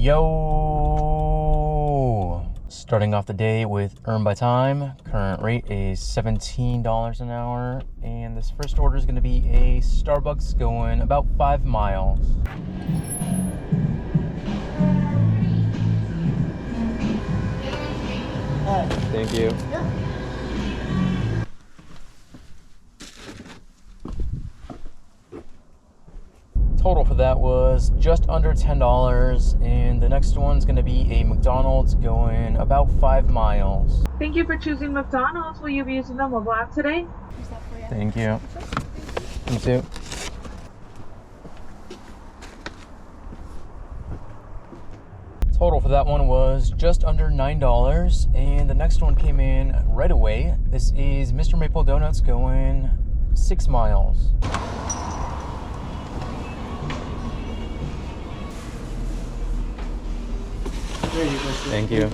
Yo! Starting off the day with Earn by Time. Current rate is $17 an hour. And this first order is going to be a Starbucks going about 5 miles. Thank you. Yeah. Total for that was just under $10, and the next one's going to be a McDonald's going about 5 miles. Thank you for choosing McDonald's. Will you be using the mobile app today? Thank you. You too. Total for that one was just under $9, and the next one came in right away. This is Mr. Maple Donuts going 6 miles. Thank you.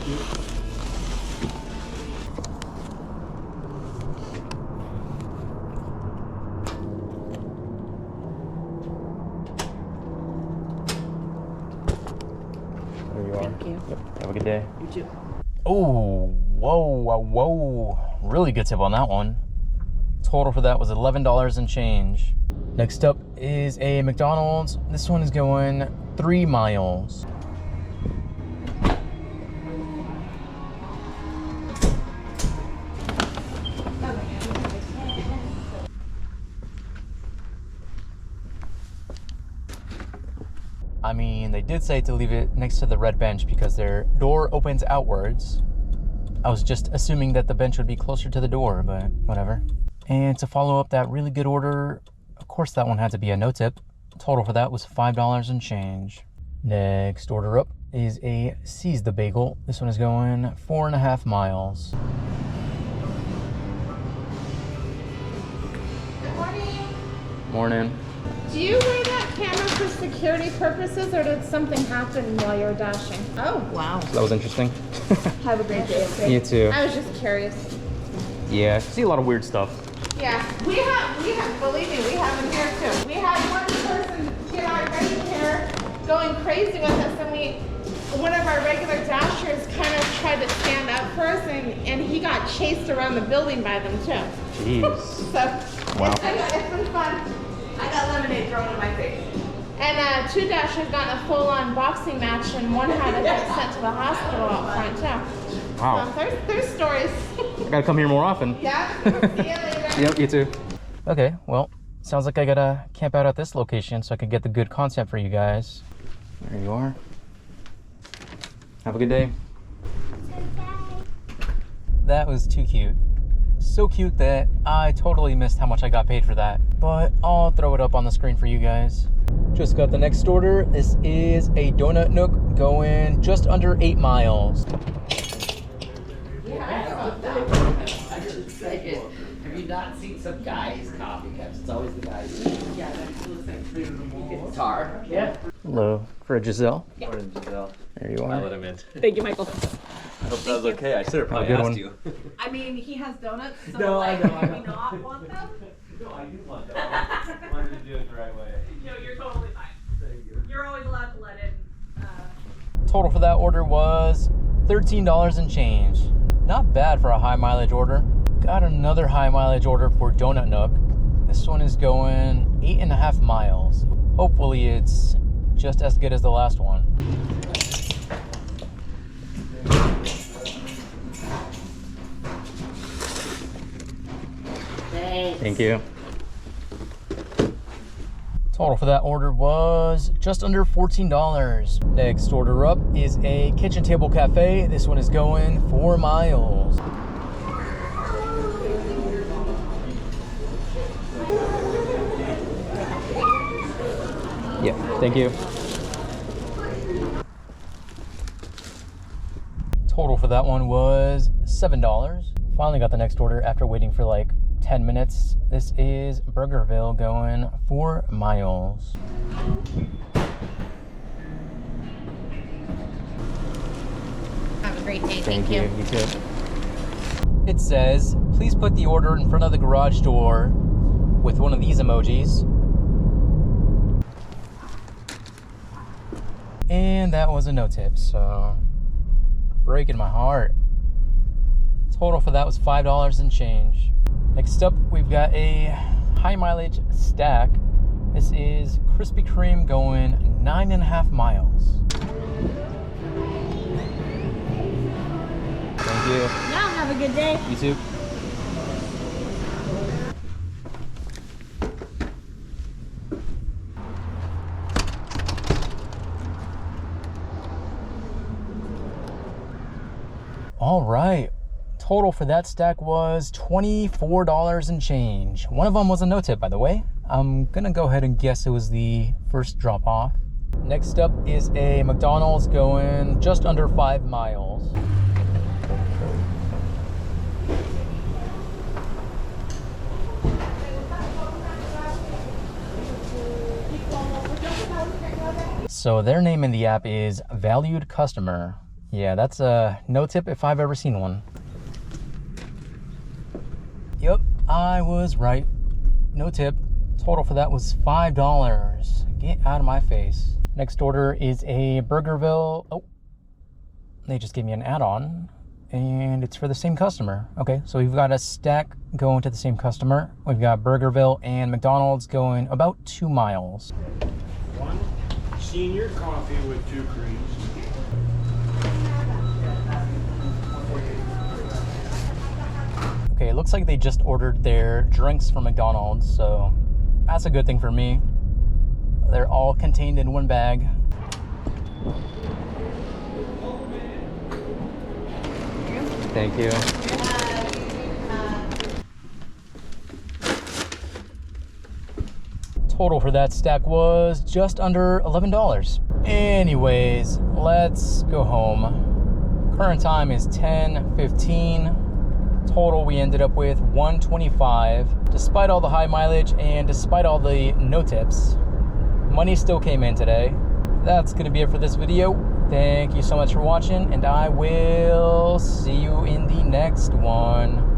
There you are. Thank you. Yep. Have a good day. You too. Oh, whoa. Really good tip on that one. Total for that was $11 and change. Next up is a McDonald's. This one is going 3 miles. I mean, they did say to leave it next to the red bench because their door opens outwards. I was just assuming that the bench would be closer to the door, but whatever. And to follow up that really good order, of course that one had to be a no tip. Total for that was $5 and change. Next order up is a Seize the Bagel. This one is going 4.5 miles. Good morning. Morning. Do you wear that camera for security purposes, or did something happen while you were dashing? Oh, wow. That was interesting. Have a great day. Okay? You too. I was just curious. Yeah, I see a lot of weird stuff. Yeah, we have, believe me, we have them here too. We had one person get our right here going crazy with us, and one of our regular dashers kind of tried to stand up for us, and he got chased around the building by them too. Jeez. So, wow. It's been fun. I got lemonade thrown in my face. And 2 dashers got in a full-on boxing match, and one had to get sent to the hospital out front too. Wow. So there's stories. I gotta come here more often. Yeah. See you later. Yep, you too. Okay, well, sounds like I gotta camp out at this location so I can get the good content for you guys. There you are. Have a good day. That was too cute. So cute that I totally missed how much I got paid for that. But I'll throw it up on the screen for you guys. Just got the next order. This is a Donut Nook going just under 8 miles. I just say it. Have you not seen some guys coffee cups? It's always the guys. Yeah, that's like guitar. Yeah. Hello, for Giselle. Yeah. Morning, Giselle. There you I are. let him in. Thank you, Michael. I hope that was okay. I should have probably good asked one. you. I mean, he has donuts, so No, I like, know, I do know. we not want them? No, I do want that. I wanted to do it the right way. No, you're totally fine. Thank you. You're always allowed to let it. Total for that order was $13 and change. Not bad for a high mileage order. Got another high mileage order for Donut Nook. This one is going 8.5 miles. Hopefully it's just as good as the last one. Thanks. Thank you. Total for that order was just under $14. Next order up is a kitchen table cafe. This one is going 4 miles. Yeah, thank you. Total for that one was $7. Finally got the next order after waiting for like 10 minutes. This is Burgerville going 4 miles. Have a great day. Thank you. You too. It says, please put the order in front of the garage door with one of these emojis. And that was a no tip, so breaking my heart. Total for that was $5 and change. Next up, we've got a high mileage stack. This is Krispy Kreme going 9.5 miles. Thank you. Now have a good day. You too. All right, total for that stack was $24 and change. One of them was a no tip, by the way. I'm gonna go ahead and guess it was the first drop off. Next up is a McDonald's going just under 5 miles. So their name in the app is Valued Customer. Yeah, that's a no tip if I've ever seen one. Yep, I was right. No tip. Total for that was $5. Get out of my face. Next order is a Burgerville. Oh, they just gave me an add-on. And it's for the same customer. Okay, so we've got a stack going to the same customer. We've got Burgerville and McDonald's going about 2 miles. One senior coffee with 2 creams. Okay, it looks like they just ordered their drinks from McDonald's, so that's a good thing for me. They're all contained in one bag. Thank you. Total for that stack was just under $11. Anyways, let's go home. Current time is 10:15. Total, we ended up with $125. Despite all the high mileage and despite all the no tips, money still came in today. That's gonna be it for this video. Thank you so much for watching, and I will see you in the next one.